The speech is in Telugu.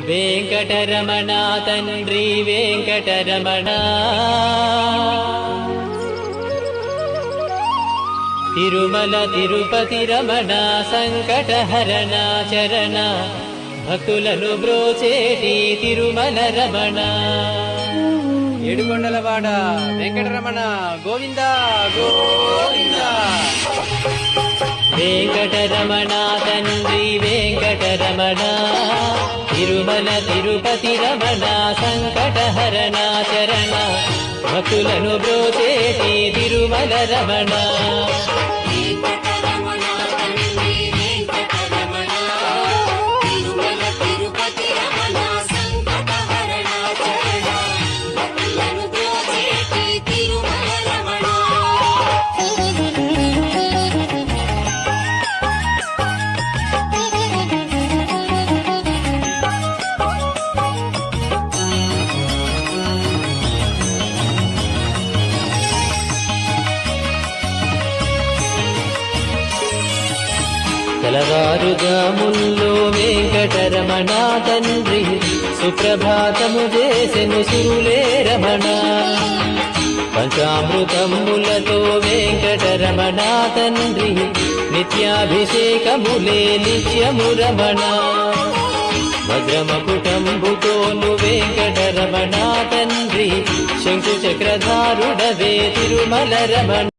వెంకటరమణ తండ్రి వెంకటరమణ తిరుమల తిరుపతి రమణ సంకటహరణ చరణ భక్తులను బ్రోచేటి తిరుమల రమణ ఏడుకొండలవాడ వెంకటరమణ గోవింద గోవింద. వెంకటరమణ తండ్రి వెంకటరమణ తిరుమల తిరుపతి రమణ సంకటహరణ చరణ భక్తులను బ్రోచేటి తిరుమల రమణ తెలవారుజాముల్లో వెంకటరమణ తండ్రి సుప్రభాతము చేసెను సురులే రమణ పంచామృతములతో వెంకటరమణ తండ్రి నిత్యాభిషేకములే నిత్యము రమణ భద్రమకుటంబుతోను వెంకటరమణ తండ్రి శంకు చక్రధారుడవే తిరుమల రమణ